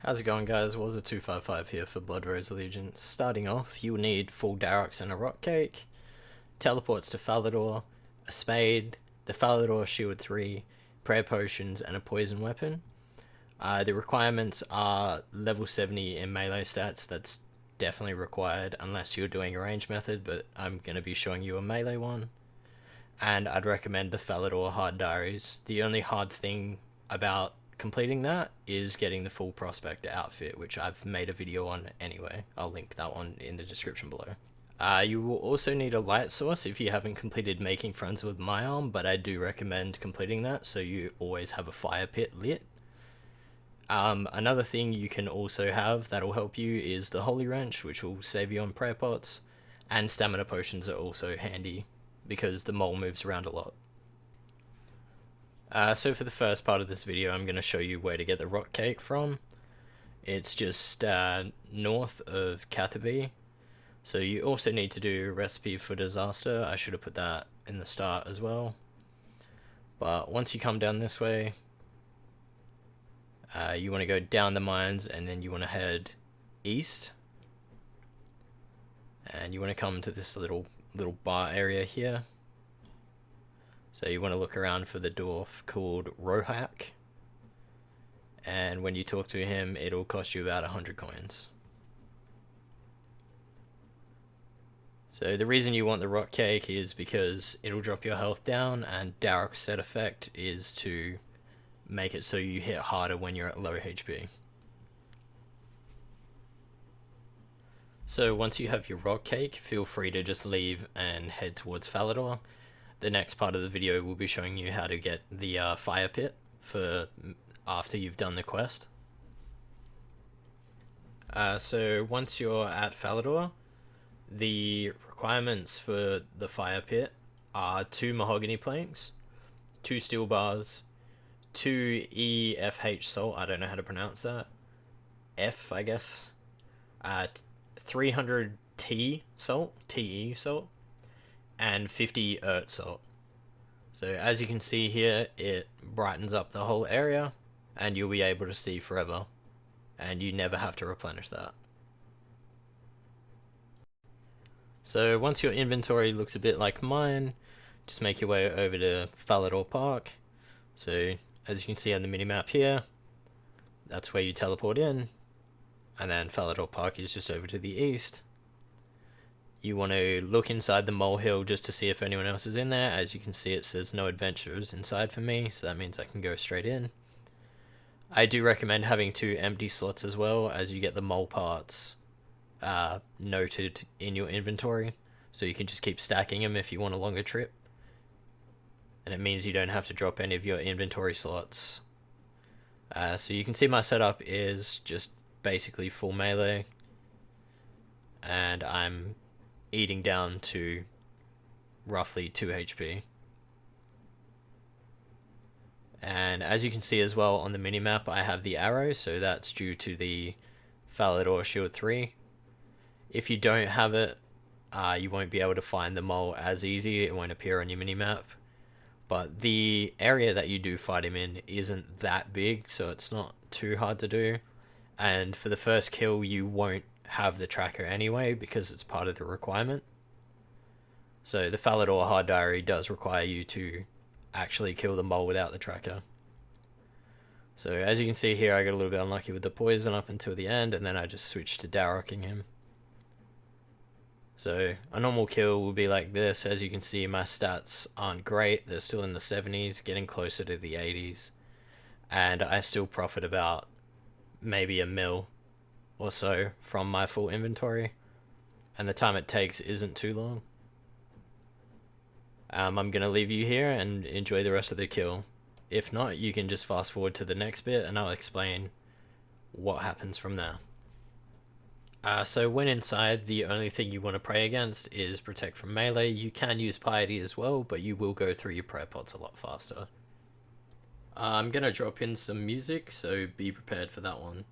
How's it going, guys? Was255 here for Blood Rose Allegiance. Starting off, you will need full Darox and a rock cake, teleports to Falador, a spade, the Falador Shield 3, prayer potions, and a poison weapon. The requirements are level 70 in melee stats. That's definitely required unless you're doing a range method, but I'm going to be showing you a melee one. And I'd recommend the Falador Hard Diaries. The only hard thing about completing that is getting the full Prospector outfit, which I've made a video on anyway. I'll link that one in the description below. You will also need a light source if you haven't completed Making Friends with My Arm, but I do recommend completing that so you always have a fire pit lit. Another thing you can also have that'll help you is the Holy Wrench, which will save you on prayer pots, and stamina potions are also handy because the mole moves around a lot. So for the first part of this video, I'm going to show you where to get the rock cake from. It's just north of Catherby. So you also need to do a recipe for disaster. I should have put that in the start as well. But once you come down this way, you want to go down the mines and then you want to head east. And you want to come to this little bar area here. So you want to look around for the dwarf called Rohak, and when you talk to him, it'll cost you about 100 coins. So the reason you want the rock cake is because it'll drop your health down, and Darox's set effect is to make it so you hit harder when you're at low HP. So once you have your rock cake, feel free to just leave and head towards Falador. The next part of the video will be showing you how to get the fire pit for after you've done the quest. So once you're at Falador, the requirements for the fire pit are 2 mahogany planks, 2 steel bars, 2 EFH salt, I don't know how to pronounce that, F I guess, 300 TE salt, and 50 earth salt. So as you can see here, it brightens up the whole area and you'll be able to see forever, and you never have to replenish that. So once your inventory looks a bit like mine, just make your way over to Falador Park. So as you can see on the minimap here, that's where you teleport in, and then Falador Park is just over to the east. You want to look inside the molehill just to see if anyone else is in there. As you can see, it says no adventurers inside for me, so that means I can go straight in. I do recommend having 2 empty slots as well, as you get the mole parts noted in your inventory, so you can just keep stacking them if you want a longer trip. And it means you don't have to drop any of your inventory slots. So you can see my setup is just basically full melee, and I'm eating down to roughly 2 HP. And as you can see as well on the minimap, I have the arrow, so that's due to the Falador Shield 3. If you don't have it, you won't be able to find the mole as easy, it won't appear on your minimap. But the area that you do fight him in isn't that big, so it's not too hard to do. And for the first kill, you won't have the tracker anyway because it's part of the requirement. So the Falador Hard Diary does require you to actually kill the mole without the tracker. So as you can see here, I got a little bit unlucky with the poison up until the end, and then I just switched to Daroking him. So a normal kill will be like this. As you can see, my stats aren't great, they're still in the 70s, getting closer to the 80s, and I still profit about maybe $1 mil or so from my full inventory, and the time it takes isn't too long. I'm gonna leave you here and enjoy the rest of the kill. If not, you can just fast forward to the next bit and I'll explain what happens from there. So when inside, the only thing you want to pray against is protect from melee. You can use piety as well, but you will go through your prayer pots a lot faster. I'm gonna drop in some music, so be prepared for that one.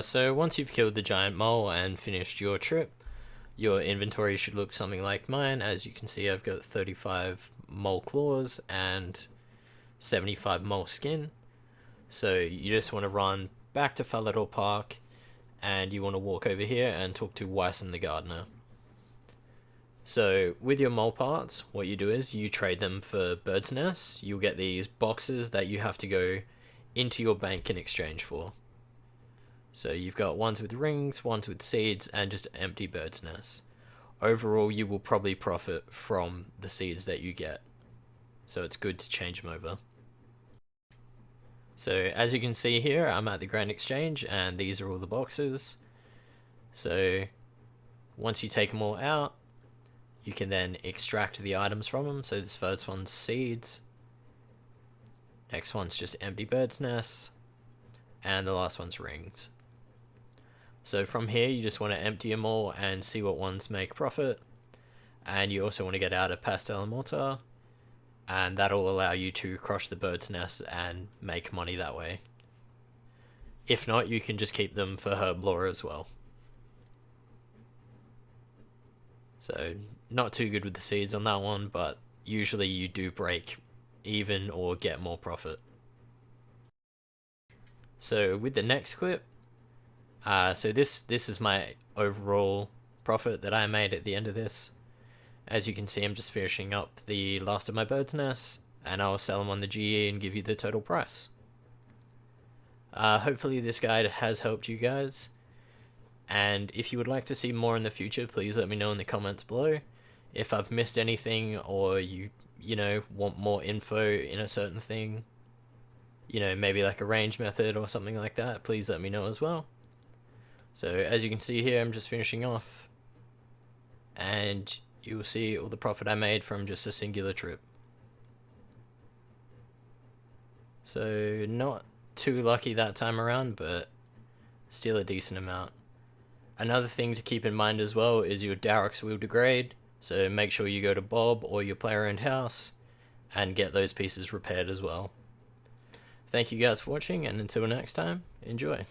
So once you've killed the giant mole and finished your trip, your inventory should look something like mine. As you can see, I've got 35 mole claws and 75 mole skin. So you just want to run back to Falador Park, and you want to walk over here and talk to Wyson the gardener. So with your mole parts, what you do is you trade them for bird's nests. You'll get these boxes that you have to go into your bank in exchange for. So you've got ones with rings, ones with seeds, and just empty bird's nests. Overall, you will probably profit from the seeds that you get. So it's good to change them over. So as you can see here, I'm at the Grand Exchange, and these are all the boxes. So once you take them all out, you can then extract the items from them. So this first one's seeds. Next one's just empty bird's nests. And the last one's rings. So from here, you just want to empty them all and see what ones make profit. And you also want to get out a pastel and mortar. And that'll allow you to crush the bird's nest and make money that way. If not, you can just keep them for herb lore as well. So not too good with the seeds on that one, but usually you do break even or get more profit. So with the next clip, so this is my overall profit that I made at the end of this. As you can see, I'm just finishing up the last of my bird's nests, and I'll sell them on the GE and give you the total price. Hopefully this guide has helped you guys, and if you would like to see more in the future, please let me know in the comments below. If I've missed anything, or you know, want more info in a certain thing, you know, maybe like a range method or something like that, please let me know as well. So as you can see here, I'm just finishing off, and you will see all the profit I made from just a singular trip. So not too lucky that time around, but still a decent amount. Another thing to keep in mind as well is your Darox will degrade, so make sure you go to Bob or your player-owned house and get those pieces repaired as well. Thank you guys for watching, and until next time, enjoy.